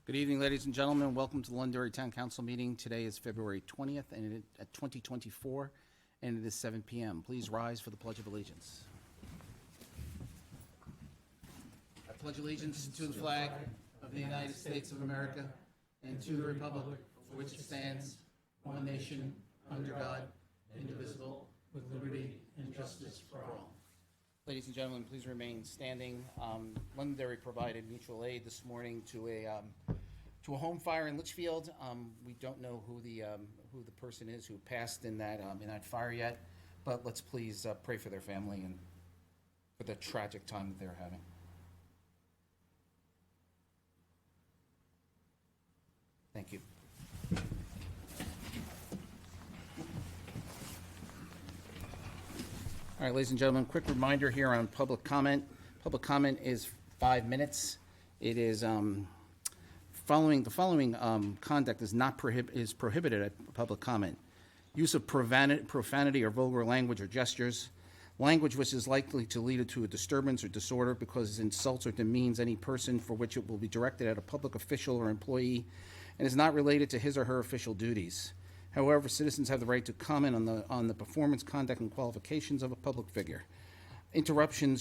Good evening, ladies and gentlemen. Welcome to the Londonderry Town Council meeting. Today is February 20th, and at 2024, and it is 7 p.m. Please rise for the Pledge of Allegiance. I pledge allegiance to the flag of the United States of America and to the republic for which it stands, one nation, under God, indivisible, with liberty and justice for all. Ladies and gentlemen, please remain standing. Londonderry provided mutual aid this morning to a home fire in Litchfield. We don't know who the person is who passed in that fire yet, but let's please pray for their family and for the tragic time that they're having. Thank you. All right, ladies and gentlemen, quick reminder here on public comment. Public comment is 5 minutes. It is the following conduct is prohibited at public comment. Use of profanity or vulgar language or gestures, language which is likely to lead to a disturbance or disorder because it insults or demeans any person for which it will be directed at a public official or employee and is not related to his or her official duties. However, citizens have the right to comment on the performance, conduct, and qualifications of a public figure. Interrupting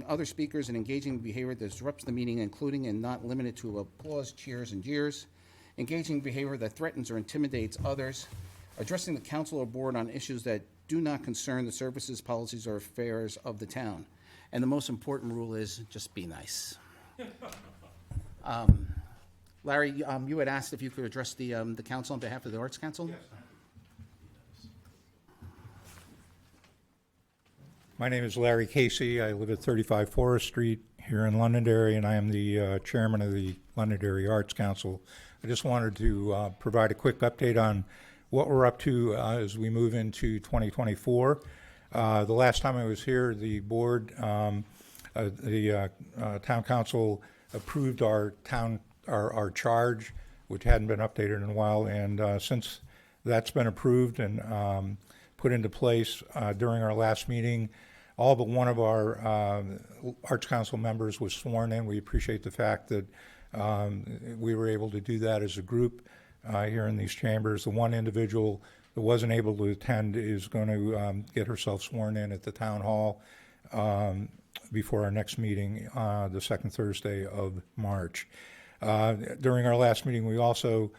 other speakers and engaging in behavior that disrupts the meeting, including and not limited to applause, cheers, and jeers. Engaging in behavior that threatens or intimidates others. Addressing the council or board on issues that do not concern the services, policies, or affairs of the town. And the most important rule is just be nice. Larry, you had asked if you could address the council on behalf of the Arts Council? Yes. My name is Larry Casey. I live at 35 Forest Street here in Londonderry, and I am the chairman of the Londonderry Arts Council. I just wanted to provide a quick update on what we're up to as we move into 2024. The last time I was here, the board, the town council approved our charge, which hadn't been updated in a while, and since that's been approved and put into place during our last meeting, all but one of our Arts Council members was sworn in. We appreciate the fact that we were able to do that as a group here in these chambers. The one individual that wasn't able to attend is going to get herself sworn in at the town hall before our next meeting, the second Thursday of March. During our last meeting, we also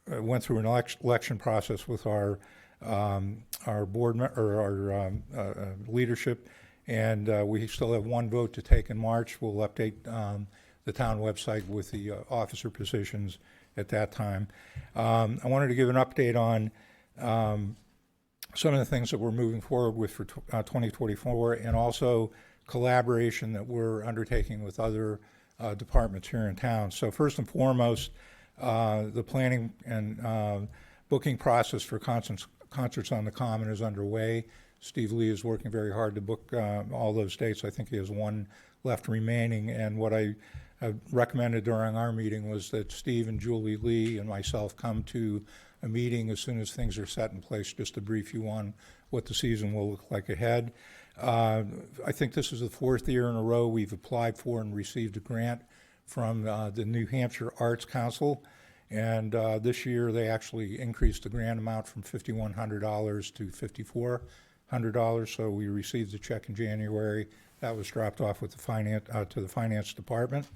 went through an election process with our board our leadership, and we still have one vote to take in March. We'll update the town website with the officer positions at that time. I wanted to give an update on some of the things that we're moving forward with for 2024, and also collaboration that we're undertaking with other departments here in town. So first and foremost, the planning and booking process for Concerts on the Common is underway. Steve Lee is working very hard to book all those dates. I think he has one left remaining, and what I recommended during our meeting was that Steve and Julie Lee and myself come to a meeting as soon as things are set in place, just to brief you on what the season will look like ahead. I think this is the fourth year in a row we've applied for and received a grant from the New Hampshire Arts Council, and this year they actually increased the grant amount from $5,100 to $5,400. So we received the check in January. That was dropped off with the finance department.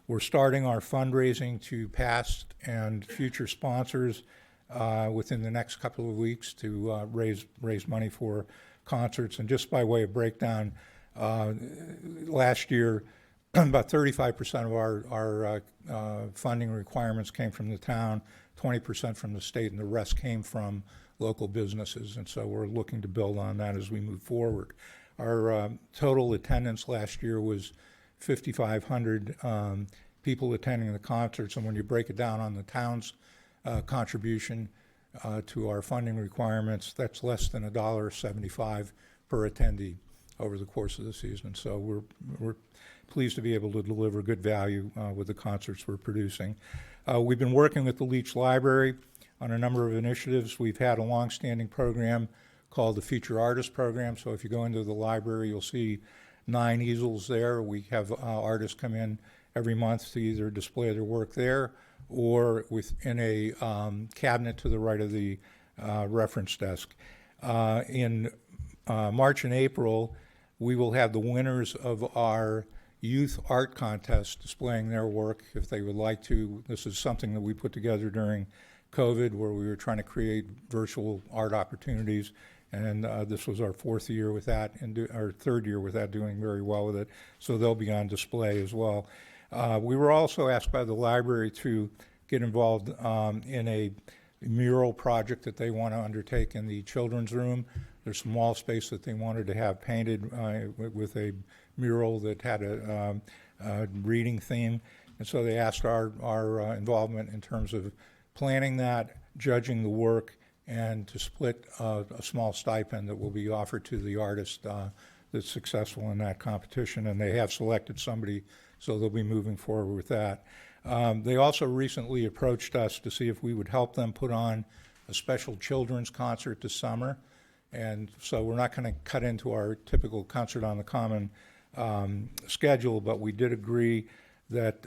We're starting our fundraising to past and future sponsors within the next couple of weeks to raise money for concerts. And just by way of breakdown, last year about 35% of our funding requirements came from the town, 20% from the state, and the rest came from local businesses. And so we're looking to build on that as we move forward. Our total attendance last year was 5,500 people attending the concerts, and when you break it down on the town's contribution to our funding requirements, that's less than $1.75 per attendee over the course of the season. So we're pleased to be able to deliver good value with the concerts we're producing. We've been working with the Leach Library on a number of initiatives. We've had a long-standing program called the Feature Artist Program. So if you go into the library, you'll see 9 easels there. We have artists come in every month to either display their work there or within a cabinet to the right of the reference desk. In March and April, we will have the winners of our youth art contest displaying their work if they would like to. This is something that we put together during COVID, where we were trying to create virtual art opportunities, and this was our fourth year with that, and our third year with that, doing very well with it. So they'll be on display as well. We were also asked by the library to get involved in a mural project that they want to undertake in the children's room. There's some wall space that they wanted to have painted with a mural that had a reading theme, and so they asked our involvement in terms of planning that, judging the work, and to split a small stipend that will be offered to the artist that's successful in that competition. And they have selected somebody, so they'll be moving forward with that. They also recently approached us to see if we would help them put on a special children's concert this summer. And so we're not going to cut into our typical Concert on the Common schedule, but we did agree that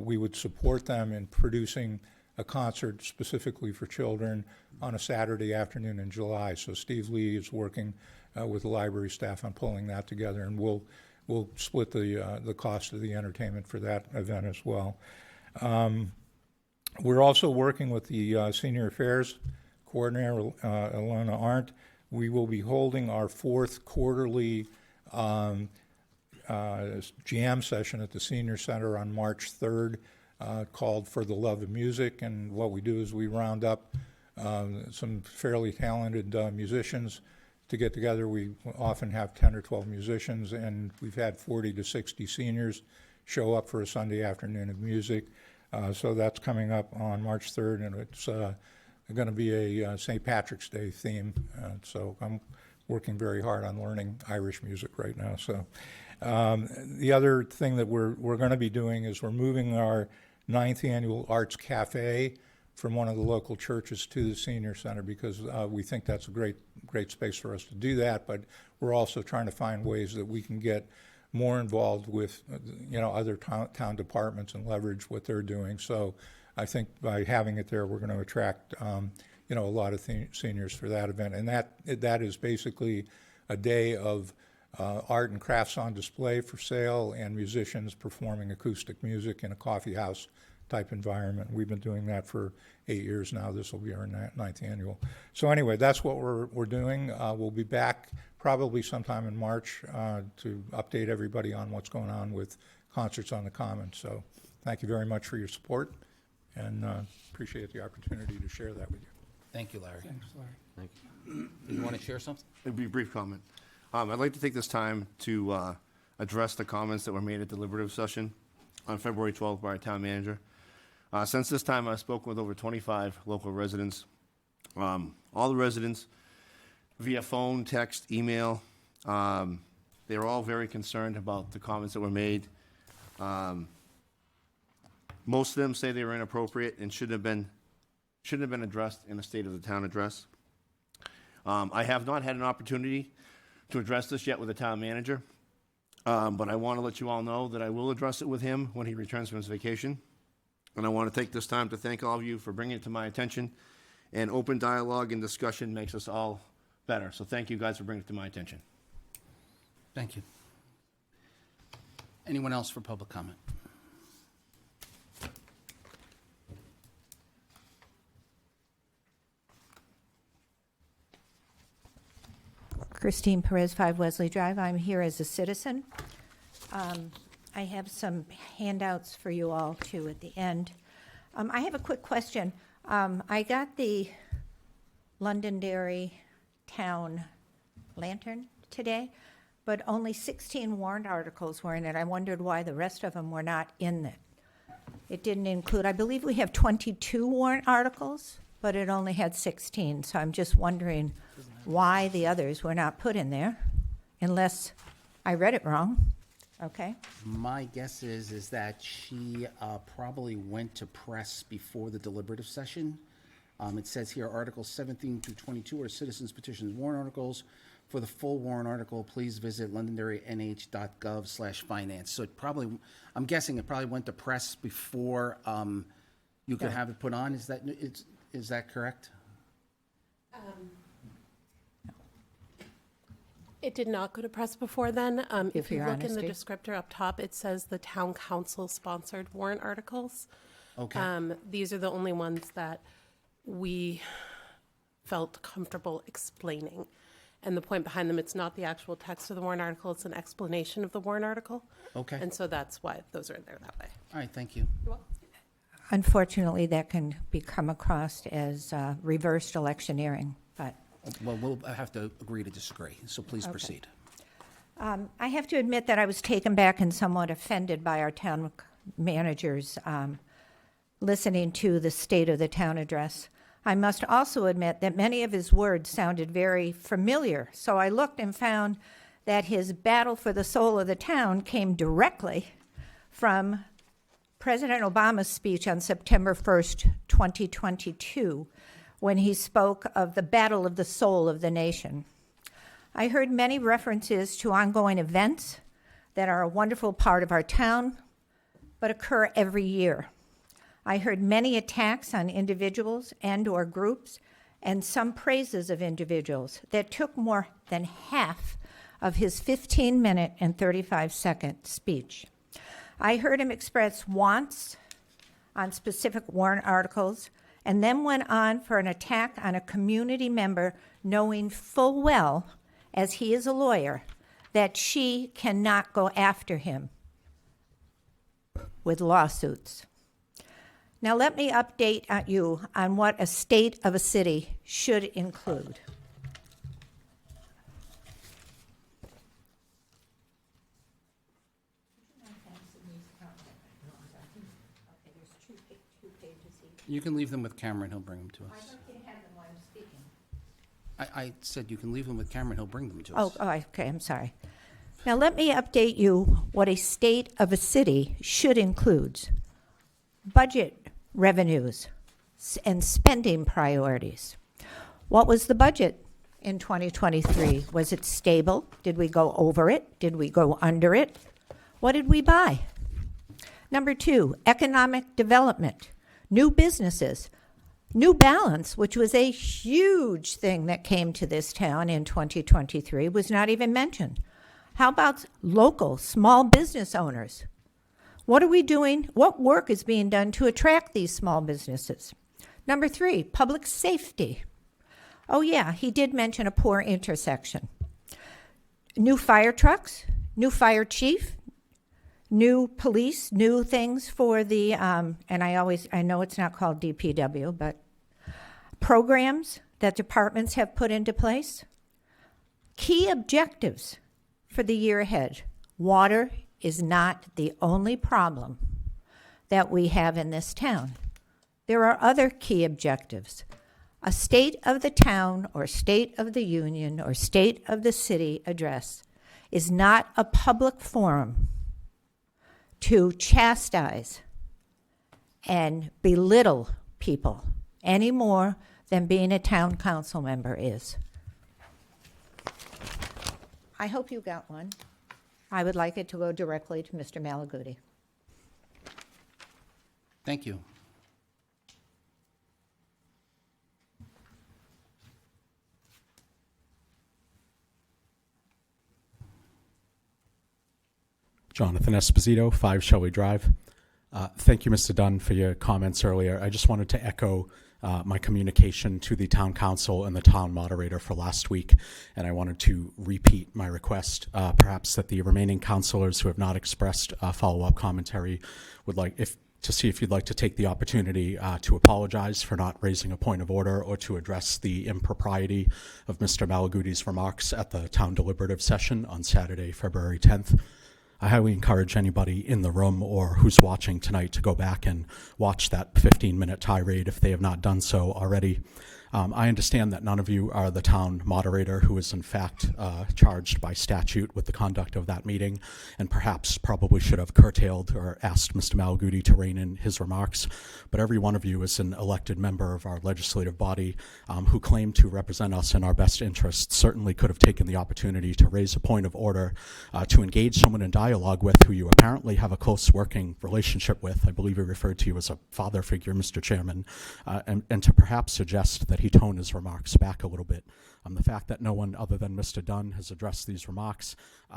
we would support them in producing a concert specifically for children on a Saturday afternoon in July. So Steve Lee is working with the library staff on pulling that together, and we'll split the cost of the entertainment for that event as well. We're also working with the Senior Affairs Coordinator, Ilona Arndt. We will be holding our fourth quarterly jam session at the Senior Center on March 3rd, called For the Love of Music. And what we do is we round up some fairly talented musicians to get together. We often have 10 or 12 musicians, and we've had 40 to 60 seniors show up for a Sunday afternoon of music. So that's coming up on March 3rd, and it's going to be a St. Patrick's Day theme. So I'm working very hard on learning Irish music right now. So the other thing that we're going to be doing is we're moving our 9th Annual Arts Cafe from one of the local churches to the Senior Center, because we think that's a great space for us to do that. But we're also trying to find ways that we can get more involved with other town departments and leverage what they're doing. So I think by having it there, we're going to attract a lot of seniors for that event. And that is basically a day of art and crafts on display for sale, and musicians performing acoustic music in a coffee house type environment. We've been doing that for 8 years now. This will be our 9th annual. So anyway, that's what we're doing. We'll be back probably sometime in March to update everybody on what's going on with Concerts on the Common. So thank you very much for your support, and appreciate the opportunity to share that with you. Thank you, Larry. Thanks, Larry. Thank Did you want to share something? It'd be a brief comment. I'd like to take this time to address the comments that were made at deliberative session on February 12th by our town manager. Since this time, I've spoken with over 25 local residents. All the residents, via phone, text, email, they're all very concerned about the comments that were made. Most of them say they were inappropriate and shouldn't have been addressed in a State of the Town address. I have not had an opportunity to address this yet with the town manager, but I want to let you all know that I will address it with him when he returns from his vacation. And I want to take this time to thank all of you for bringing it to my attention. And open dialogue and discussion makes us all better. So thank you guys for bringing it to my attention. Thank you. Anyone else for public comment? Christine Perez, 5 Wesley Drive. I'm here as a citizen. I have some handouts for you all, too, at the end. I have a quick question. I got the Londonderry Town Lantern today, but only 16 warrant articles were in it. I wondered why the rest of them were not in it. It didn't include, I believe we have 22 warrant articles, but it only had 16. So I'm just wondering why the others were not put in there, unless I read it wrong. Okay. My guess is that she probably went to press before the deliberative session. It says here Articles 17 through 22 are citizens petitions warrant articles. For the full warrant article, please visit londonderrynh.gov/finance. So it probably, I'm guessing it probably went to press before you could Yeah. have it put on. Is that correct? It did not go to press before then. If for you your look in the honesty. descriptor up top, it says the town council sponsored warrant articles. Okay. These are the only ones that we felt comfortable explaining. And the point behind them, it's not the actual text of the warrant article, it's an explanation of the warrant article. Okay. And so that's why those are in there that way. All right, thank you. Unfortunately, that can be come across as reversed electioneering, but Well, we'll have to agree to disagree, so please proceed. I have to admit that I was taken back and somewhat offended by our town managers listening to the State of the Town address. I must also admit that many of his words sounded very familiar, so I looked and found that his battle for the soul of the town came directly from President Obama's speech on September 1st, 2022, when he spoke of the battle of the soul of the nation. I heard many references to ongoing events that are a wonderful part of our town, but occur every year. I heard many attacks on individuals and/or groups, and some praises of individuals that took more than half of his 15-minute and 35-second speech. I heard him express wants on specific warrant articles, and then went on for an attack on a community member, knowing full well, as he is a lawyer, that she cannot go after him with lawsuits. Now, let me update you on what a state of a city should include. You can leave them with Cameron, he'll bring them to us. I said you can leave them with Cameron, he'll bring them to us. Okay, I'm sorry. Now, let me update you what a state of a city should include. Budget revenues and spending priorities. What was the budget in 2023? Was it stable? Did we go over it? Did we go under it? What did we buy? Number 2, economic development, new businesses. New Balance, which was a huge thing that came to this town in 2023, was not even mentioned. How about local small business owners? What are we doing? What work is being done to attract these small businesses? Number 3, public safety. Oh yeah, he did mention a poor intersection. New fire trucks, new fire chief, new police, new things for the, and I know it's not called DPW, but programs that departments have put into place. Key objectives for the year ahead. Water is not the only problem that we have in this town. There are other key objectives. A state of the town or state of the union or state of the city address is not a public forum to chastise and belittle people any more than being a town council member is. I hope you got one. I would like it to go directly to Mr. Malaguti. Thank you. Jonathan Esposito, 5 Shelley Drive. Thank you, Mr. Dunn, for your comments earlier. I just wanted to echo my communication to the town council and the town moderator for last week, and I wanted to repeat my request, perhaps that the remaining councilors who have not expressed follow-up commentary would like to see if you'd like to take the opportunity to apologize for not raising a point of order or to address the impropriety of Mr. Malaguti's remarks at the town deliberative session on Saturday, February 10th. I highly encourage anybody in the room or who's watching tonight to go back and watch that 15-minute tirade if they have not done so already. I understand that none of you are the town moderator who is in fact charged by statute with the conduct of that meeting, and perhaps probably should have curtailed or asked Mr. Malaguti to rein in his remarks. But every one of you is an elected member of our legislative body who claim to represent us in our best interests certainly could have taken the opportunity to raise a point of order, to engage someone in dialogue with who you apparently have a close working relationship with. I believe he referred to you as a father figure, Mr. Chairman, and to perhaps suggest that he tone his remarks back a little bit. The fact that no one other than Mr. Dunn has addressed these remarks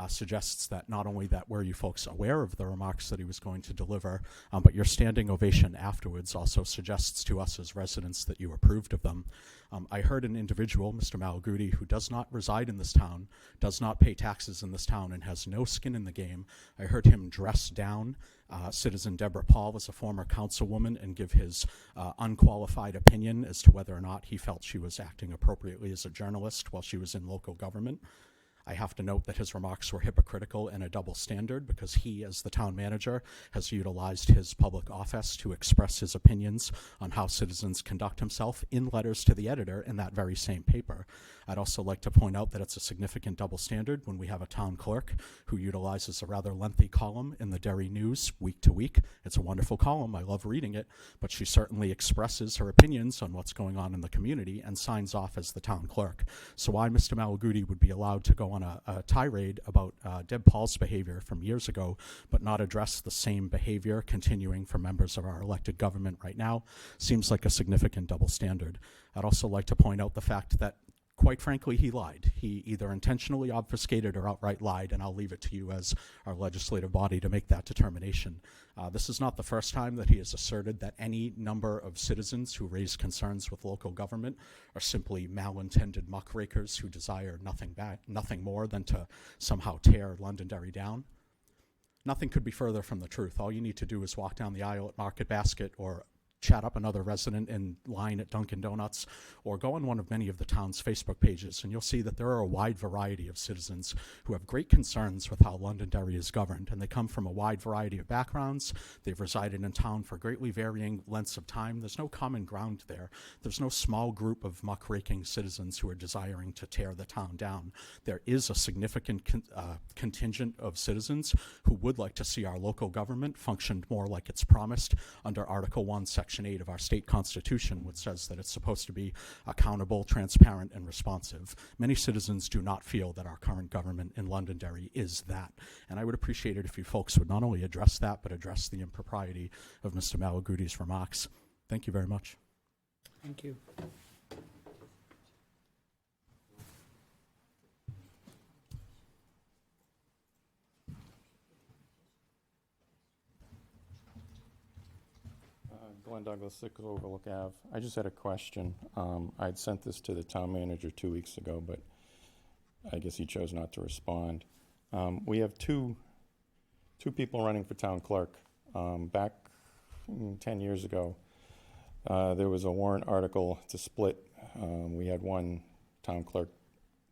suggests that not only that were you folks aware of the remarks that he was going to deliver, but your standing ovation afterwards also suggests to us as residents that you approved of them. I heard an individual, Mr. Malaguti, who does not reside in this town, does not pay taxes in this town, and has no skin in the game. I heard him dress down Citizen Deborah Paul as a former councilwoman and give his unqualified opinion as to whether or not he felt she was acting appropriately as a journalist while she was in local government. I have to note that his remarks were hypocritical and a double standard because he, as the town manager, has utilized his public office to express his opinions on how citizens conduct himself in letters to the editor in that very same paper. I'd also like to point out that it's a significant double standard when we have a town clerk who utilizes a rather lengthy column in the Derry News week to week. It's a wonderful column. I love reading it, but she certainly expresses her opinions on what's going on in the community and signs off as the town clerk. So why Mr. Malaguti would be allowed to go on a tirade about Deb Paul's behavior from years ago, but not address the same behavior continuing for members of our elected government right now seems like a significant double standard. I'd also like to point out the fact that, quite frankly, he lied. He either intentionally obfuscated or outright lied, and I'll leave it to you as our legislative body to make that determination. This is not the first time that he has asserted that any number of citizens who raise concerns with local government are simply malintended muckrakers who desire nothing more than to somehow tear Londonderry down. Nothing could be further from the truth. All you need to do is walk down the aisle at Market Basket or chat up another resident in line at Dunkin' Donuts, or go on one of many of the town's Facebook pages, and you'll see that there are a wide variety of citizens who have great concerns with how Londonderry is governed, and they come from a wide variety of backgrounds. They've resided in town for greatly varying lengths of time. There's no common ground there. There's no small group of muckraking citizens who are desiring to tear the town down. There is a significant contingent of citizens who would like to see our local government function more like it's promised under Article 1, Section 8 of our state constitution, which says that it's supposed to be accountable, transparent, and responsive. Many citizens do not feel that our current government in Londonderry is that. And I would appreciate it if you folks would not only address that, but address the impropriety of Mr. Malaguti's remarks. Thank you very much. Thank you. Glenn Douglas, 6 Overlook Ave. I just had a question. I'd sent this to the town manager 2 weeks ago, but I guess he chose not to respond. We have two people running for town clerk. Back 10 years ago, there was a warrant article to split. We had one town clerk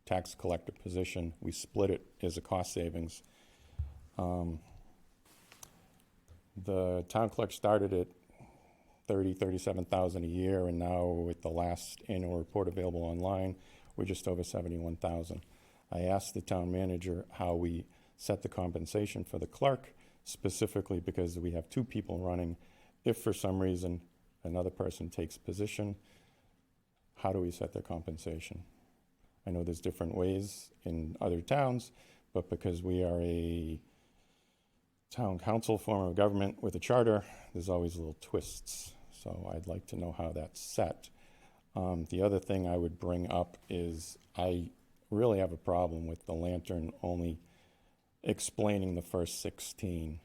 tax collector position. We split it as a cost savings. The town clerk started at $37,000 a year, and now with the last annual report available online, we're just over $71,000. I asked the town manager how we set the compensation for the clerk, specifically because we have two people running. If for some reason another person takes position, how do we set their compensation? I know there's different ways in other towns, but because we are a town council form of government with a charter, there's always little twists. So I'd like to know how that's set. The other thing I would bring up is I really have a problem with the lantern only explaining the first 16.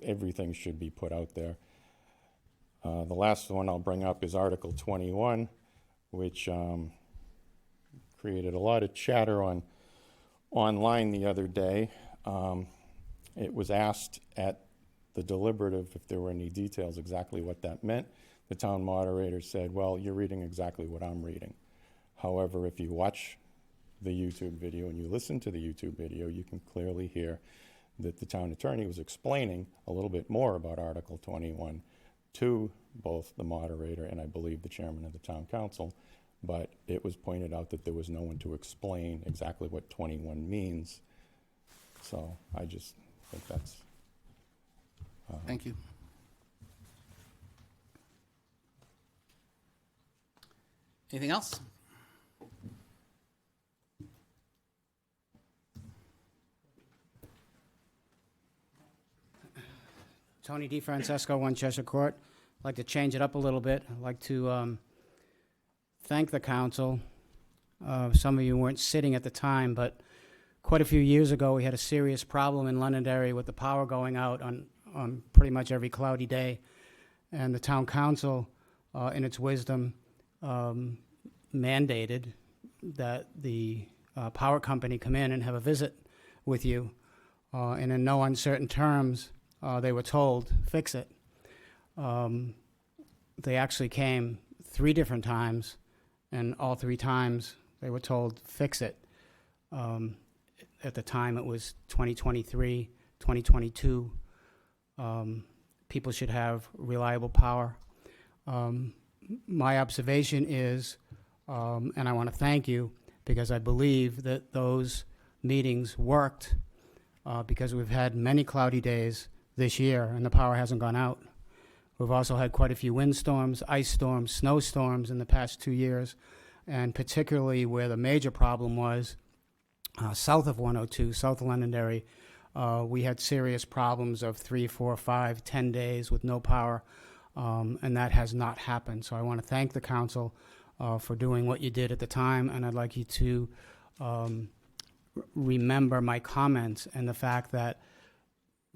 Everything should be put out there. The last one I'll bring up is Article 21, which created a lot of chatter online the other day. It was asked at the deliberative if there were any details exactly what that meant. The town moderator said, well, you're reading exactly what I'm reading. However, if you watch the YouTube video and you listen to the YouTube video, you can clearly hear that the town attorney was explaining a little bit more about Article 21 to both the moderator and I believe the chairman of the town council, but it was pointed out that there was no one to explain exactly what 21 means. So I just think that's, Thank you. Anything else? Tony DeFrancesco, 1 Cheshire Court. I'd like to change it up a little bit. I'd like to thank the council. Some of you weren't sitting at the time, but quite a few years ago, we had a serious problem in Londonderry with the power going out on pretty much every cloudy day. And the town council, in its wisdom, mandated that the power company come in and have a visit with you. And in no uncertain terms, they were told, fix it. They actually came 3 different times, and all 3 times they were told, fix it. At the time, it was 2023, 2022. People should have reliable power. My observation is, and I want to thank you, because I believe that those meetings worked, because we've had many cloudy days this year, and the power hasn't gone out. We've also had quite a few windstorms, ice storms, snowstorms in the past 2 years, and particularly where the major problem was south of 102, south of Londonderry, we had serious problems of 3, 4, 5, 10 days with no power, and that has not happened. So I want to thank the council for doing what you did at the time, and I'd like you to remember my comments and the fact that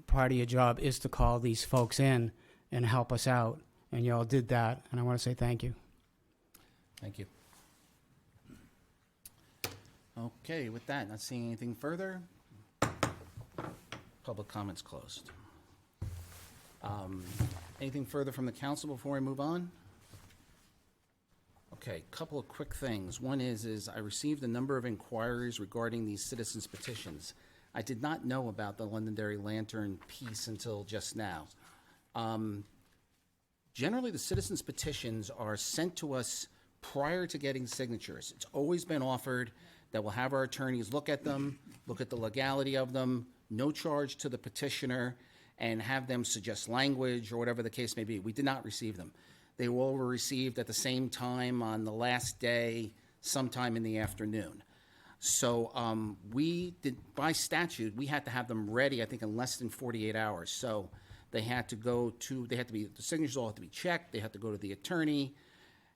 part of your job is to call these folks in and help us out, and you all did that, and I want to say thank you. Thank you. Okay, with that, not seeing anything further, public comments closed. Anything further from the council before I move on? Okay, couple of quick things. One is I received a number of inquiries regarding these citizens petitions. I did not know about the Londonderry Lantern piece until just now. Generally, the citizens petitions are sent to us prior to getting signatures. It's always been offered that we'll have our attorneys look at them, look at the legality of them, no charge to the petitioner, and have them suggest language or whatever the case may be. We did not receive them. They were all received at the same time on the last day, sometime in the afternoon. So we did, by statute, we had to have them ready, I think, in less than 48 hours. So they had to the signatures all had to be checked, they had to go to the attorney,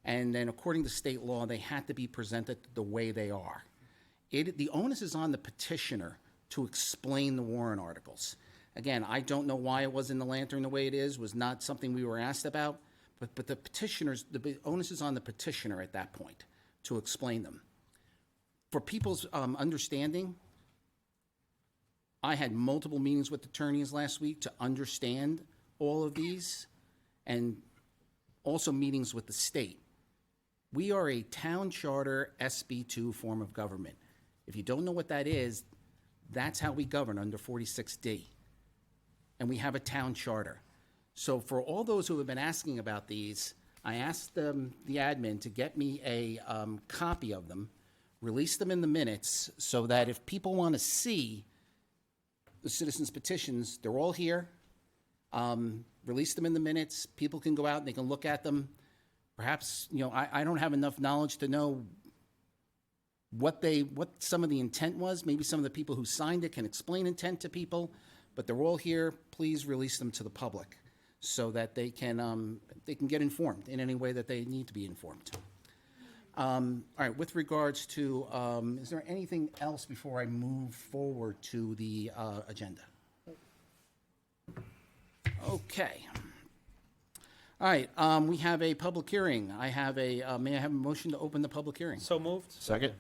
and then according to state law, they had to be presented the way they are. The onus is on the petitioner to explain the warrant articles. Again, I don't know why it was in the Lantern the way it is, was not something we were asked about, but the onus is on the petitioner at that point to explain them. For people's understanding, I had multiple meetings with attorneys last week to understand all of these, and also meetings with the state. We are a town charter SB2 form of government. If you don't know what that is, that's how we govern under 46D. And we have a town charter. So for all those who have been asking about these, I asked the admin to get me a copy of them, release them in the minutes, so that if people want to see the citizens' petitions, they're all here. Release them in the minutes. People can go out and they can look at them. Perhaps, I don't have enough knowledge to know what some of the intent was. Maybe some of the people who signed it can explain intent to people, but they're all here. Please release them to the public so that they can get informed in any way that they need to be informed. All right, with regards to, is there anything else before I move forward to the agenda? Okay. All right, we have a public hearing. May I have a motion to open the public hearing? So moved. Second?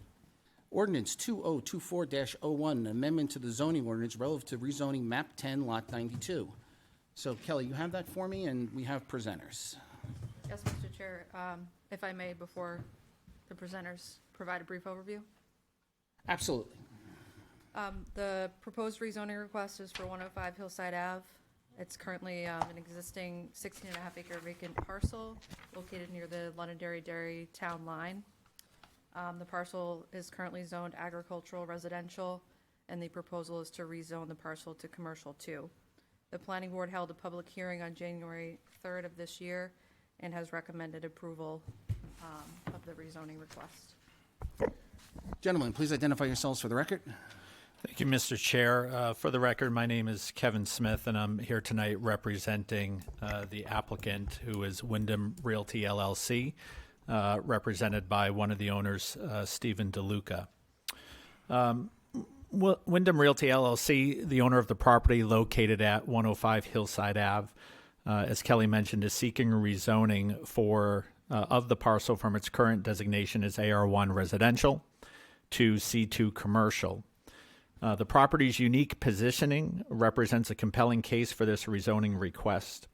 Ordinance 2024-01, amendment to the zoning ordinance relative to rezoning map 10, lot 92. So Kelly, you have that for me, and we have presenters. Yes, Mr. Chair. If I may, before the presenters provide a brief overview. Absolutely. The proposed rezoning request is for 105 Hillside Ave. It's currently an existing 16.5 acre vacant parcel located near the Londonderry Dairy town line. The parcel is currently zoned agricultural residential, and the proposal is to rezone the parcel to commercial too. The planning board held a public hearing on January 3rd of this year and has recommended approval of the rezoning request. Gentlemen, please identify yourselves for the record. Thank you, Mr. Chair. For the record, my name is Kevin Smith, and I'm here tonight representing the applicant, who is Wyndham Realty LLC, represented by one of the owners, Stephen DeLuca. Wyndham Realty LLC, the owner of the property located at 105 Hillside Ave, as Kelly mentioned, is seeking rezoning of the parcel from its current designation as AR1 residential to C2 commercial. The property's unique positioning represents a compelling case for this rezoning request.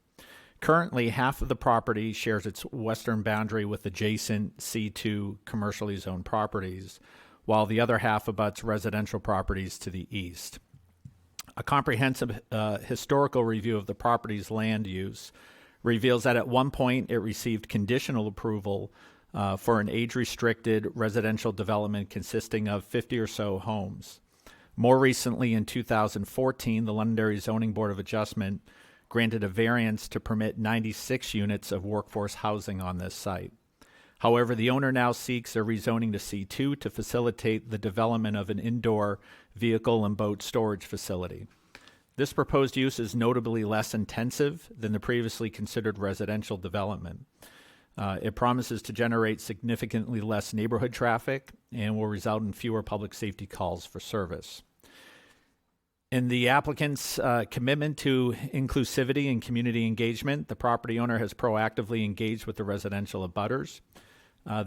Currently, half of the property shares its western boundary with adjacent C2 commercially zoned properties, while the other half abuts residential properties to the east. A comprehensive historical review of the property's land use reveals that at one point it received conditional approval for an age-restricted residential development consisting of 50 or so homes. More recently, in 2014, the Londonderry Zoning Board of Adjustment granted a variance to permit 96 units of workforce housing on this site. However, the owner now seeks a rezoning to C2 to facilitate the development of an indoor vehicle and boat storage facility. This proposed use is notably less intensive than the previously considered residential development. It promises to generate significantly less neighborhood traffic and will result in fewer public safety calls for service. In the applicant's commitment to inclusivity and community engagement, the property owner has proactively engaged with the residential abutters.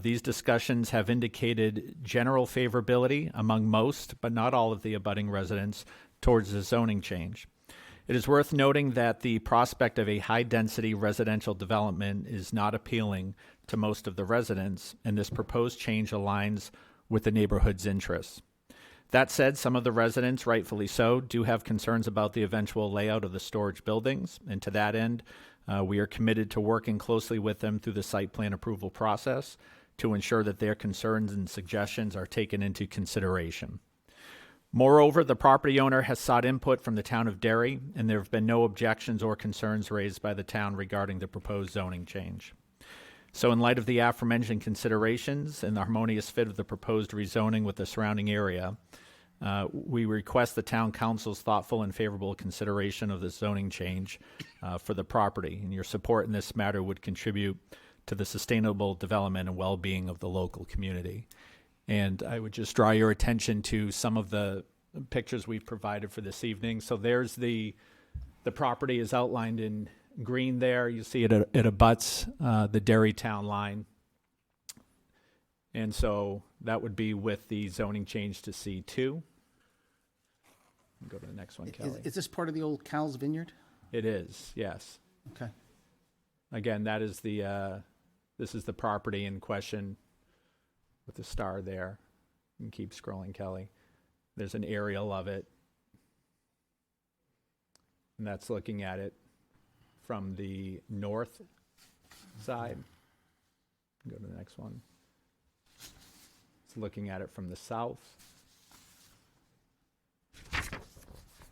These discussions have indicated general favorability among most, but not all of the abutting residents towards the zoning change. It is worth noting that the prospect of a high-density residential development is not appealing to most of the residents, and this proposed change aligns with the neighborhood's interests. That said, some of the residents, rightfully so, do have concerns about the eventual layout of the storage buildings, and to that end, we are committed to working closely with them through the site plan approval process to ensure that their concerns and suggestions are taken into consideration. Moreover, the property owner has sought input from the town of Derry, and there have been no objections or concerns raised by the town regarding the proposed zoning change. So in light of the aforementioned considerations and the harmonious fit of the proposed rezoning with the surrounding area, we request the town council's thoughtful and favorable consideration of the zoning change for the property. And your support in this matter would contribute to the sustainable development and well-being of the local community. And I would just draw your attention to some of the pictures we've provided for this evening. So there's the property is outlined in green there. You see it abuts the Derry town line. And so that would be with the zoning change to C2. Go to the next one, Kelly. Is this part of the old Cal's Vineyard? It is, yes. Okay. Again, that is this is the property in question with the star there. You can keep scrolling, Kelly. There's an aerial of it. And that's looking at it from the north side. Go to the next one. It's looking at it from the south.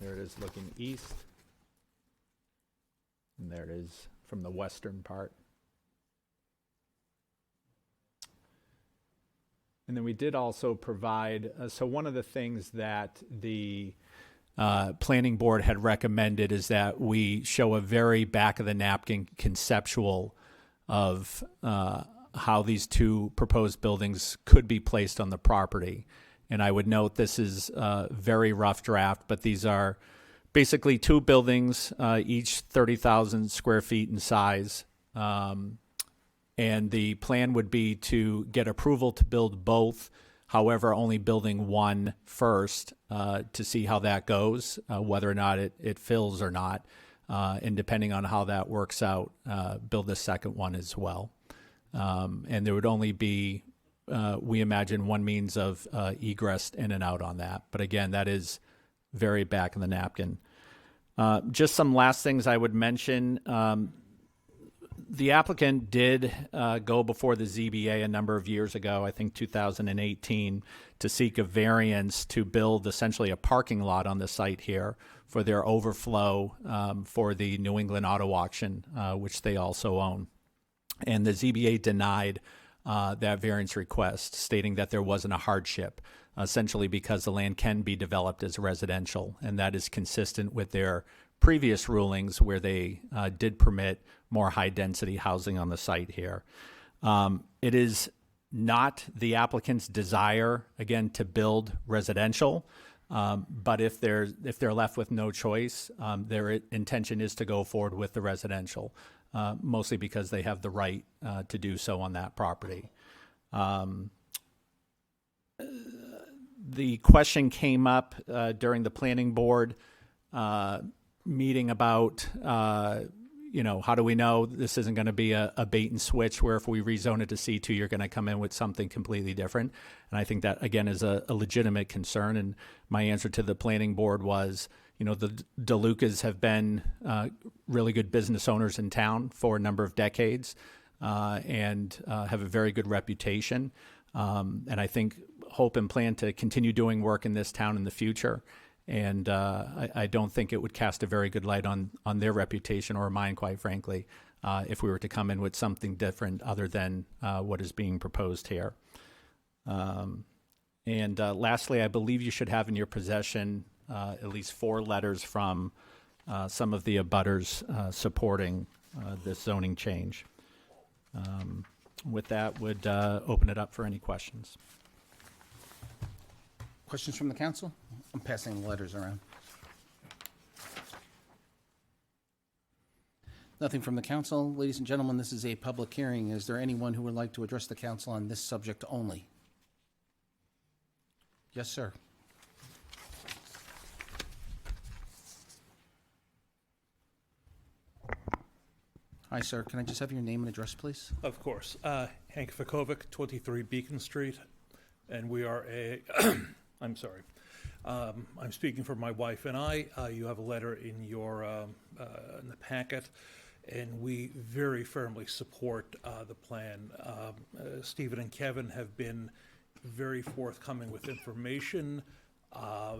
There it is looking east. And there it is from the western part. And then we did also provide, so one of the things that the planning board had recommended is that we show a very back of the napkin conceptual of how these two proposed buildings could be placed on the property. And I would note this is a very rough draft, but these are basically two buildings, each 30,000 square feet in size. And the plan would be to get approval to build both, however, only building one first to see how that goes, whether or not it fills or not. And depending on how that works out, build the second one as well. And there would only be, we imagine, one means of egress in and out on that. But again, that is very back in the napkin. Just some last things I would mention. The applicant did go before the ZBA a number of years ago, I think 2018, to seek a variance to build essentially a parking lot on the site here for their overflow for the New England Auto Auction, which they also own. And the ZBA denied that variance request, stating that there wasn't a hardship, essentially because the land can be developed as residential, and that is consistent with their previous rulings where they did permit more high-density housing on the site here. It is not the applicant's desire, again, to build residential, but if they're left with no choice, their intention is to go forward with the residential, mostly because they have the right to do so on that property. The question came up during the planning board meeting about, how do we know this isn't going to be a bait and switch where if we rezone it to C2, you're going to come in with something completely different. And I think that, again, is a legitimate concern. And my answer to the planning board was, the DeLucas have been really good business owners in town for a number of decades and have a very good reputation. And I think hope and plan to continue doing work in this town in the future. And I don't think it would cast a very good light on their reputation or mine, quite frankly, if we were to come in with something different other than what is being proposed here. And lastly, I believe you should have in your possession at least 4 letters from some of the abutters supporting this zoning change. With that, would open it up for any questions. Questions from the council? I'm passing the letters around. Nothing from the council. Ladies and gentlemen, this is a public hearing. Is there anyone who would like to address the council on this subject only? Yes, sir. Hi, sir. Can I just have your name and address, please? Of course. Hank Vukovic, 23 Beacon Street, and we are I'm sorry. I'm speaking for my wife and I. You have a letter in in the packet, and we very firmly support the plan. Stephen and Kevin have been very forthcoming with information,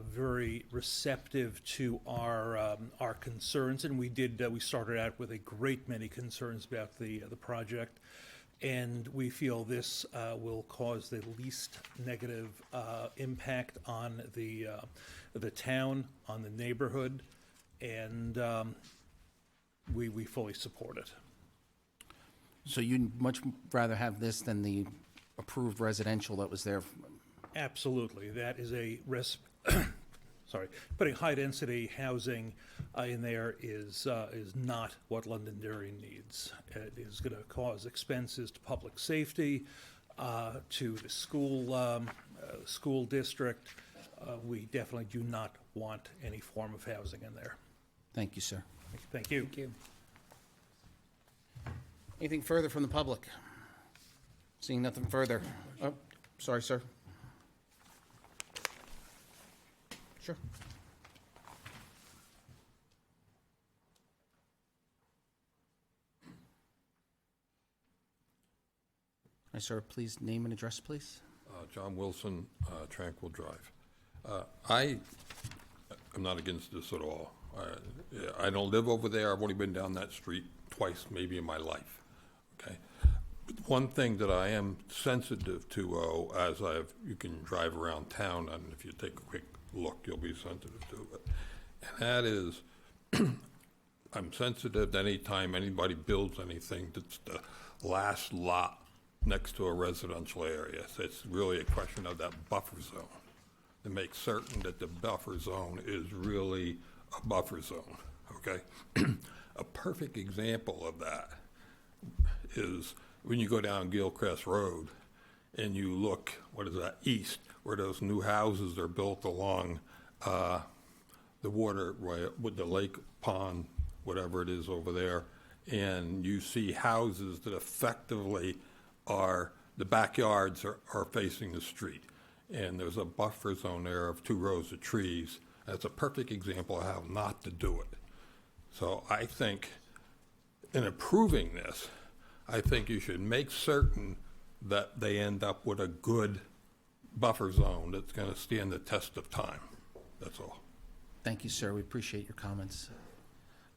very receptive to our concerns, and we started out with a great many concerns about the project, and we feel this will cause the least negative impact on the town, on the neighborhood, and we fully support it. So you'd much rather have this than the approved residential that was there? Absolutely. That is sorry, putting high-density housing in there is not what Londonderry needs. It is going to cause expenses to public safety, to the school district. We definitely do not want any form of housing in there. Thank you, sir. Thank you. Thank you. Anything further from the public? Seeing nothing further. Oh, sorry, sir. Sure. Hi, sir. Please name and address, please. John Wilson, Tranquil Drive. I am not against this at all. I don't live over there. I've only been down that street twice, maybe in my life. Okay. But one thing that I am sensitive to, you can drive around town, and if you take a quick look, you'll be sensitive to it. And that is, I'm sensitive to any time anybody builds anything that's the last lot next to a residential area. So it's really a question of that buffer zone, to make certain that the buffer zone is really a buffer zone, okay? A perfect example of that is when you go down Gilchrist Road and you look, east, where those new houses are built along the waterway, with the lake pond, whatever it is over there, and you see houses that effectively the backyards are facing the street, and there's a buffer zone there of 2 rows of trees. That's a perfect example of how not to do it. So I think in approving this, I think you should make certain that they end up with a good buffer zone that's going to stand the test of time. That's all. Thank you, sir. We appreciate your comments.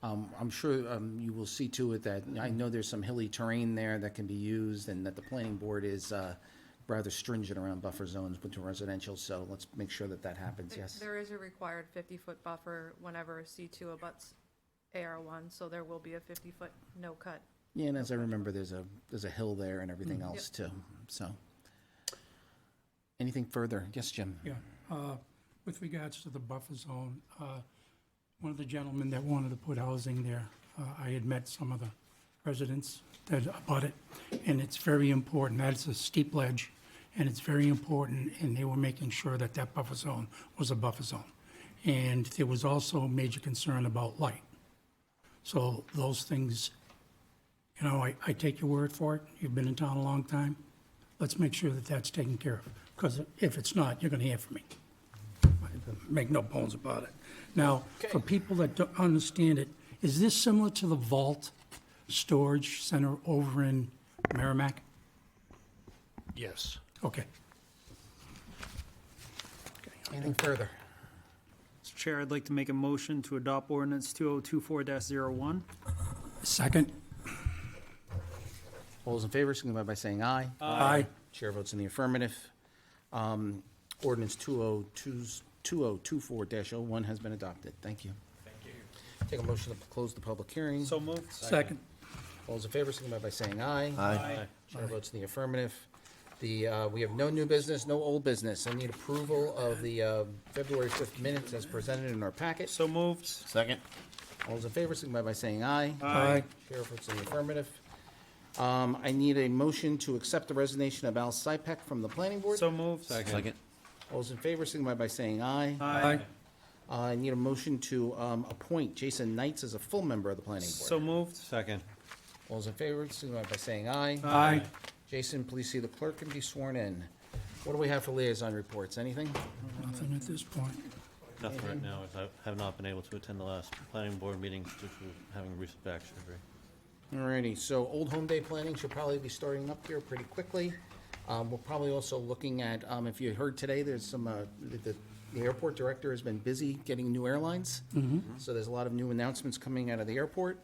I'm sure you will see to it that, I know there's some hilly terrain there that can be used, and that the planning board is rather stringent around buffer zones between residential, so let's make sure that that happens, yes. There is a required 50-foot buffer whenever C2 abuts AR1, so there will be a 50-foot no-cut. Yeah, and as I remember, there's a hill there and everything else too, so. Anything further? Yes, Jim? Yeah, with regards to the buffer zone, one of the gentlemen that wanted to put housing there, I had met some of the residents that abut it, and it's very important, that's a steep ledge, and it's very important, and they were making sure that that buffer zone was a buffer zone. And there was also a major concern about light. So those things, you know, I take your word for it, you've been in town a long time, let's make sure that that's taken care of, because if it's not, you're gonna hear from me. Make no bones about it. Now, for people that don't understand it, is this similar to the Vault Storage Center over in Merrimack? Yes. Okay. Anything further? Mr. Chair, I'd like to make a motion to adopt ordinance 2024-01. Second? All those in favor, signify by saying aye. Aye. Chair votes in the affirmative. Ordinance 2024-01 has been adopted. Thank you. Thank you. Take a motion to close the public hearing. So moved. Second? All those in favor, signify by saying aye. Aye. Chair votes in the affirmative. We have no new business, no old business. I need approval of the February 5th minutes as presented in our packet. So moved. Second? All those in favor, signify by saying aye. Aye. Chair votes in the affirmative. I need a motion to accept the resignation of Al Sypek from the planning board. So moved. Second? All those in favor, signify by saying aye. Aye. I need a motion to appoint Jason Knights as a full member of the planning board. So moved. Second? All those in favor, signify by saying aye. Aye. Jason, please see the clerk and be sworn in. What do we have for liaison reports? Anything? Nothing at this point. Nothing right now, as I have not been able to attend the last planning board meetings due to having recent back surgery. Alrighty, so Old Home Day planning should probably be starting up here pretty quickly. We're probably also looking at, if you heard today, there's some, the airport director has been busy getting new airlines. So there's a lot of new announcements coming out of the airport.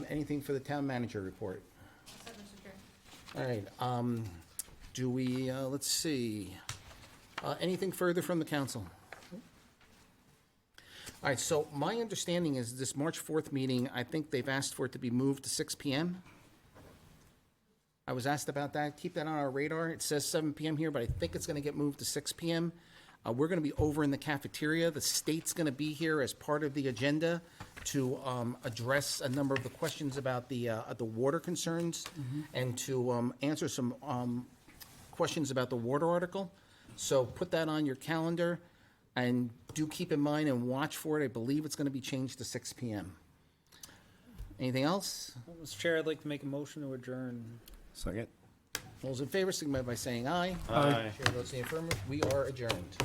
Anything for the town manager report? Mr. Chair. All right, do we, let's see, anything further from the council? All right, so my understanding is this March 4th meeting, I think they've asked for it to be moved to 6 PM. I was asked about that, keep that on our radar. It says 7 PM here, but I think it's gonna get moved to 6 PM. We're gonna be over in the cafeteria. The state's gonna be here as part of the agenda to address a number of the questions about the water concerns and to answer some questions about the water article. So put that on your calendar and do keep in mind and watch for it. I believe it's gonna be changed to 6 PM. Anything else? Mr. Chair, I'd like to make a motion to adjourn. Second? All those in favor, signify by saying aye. Aye. Chair votes in the affirmative. We are adjourned.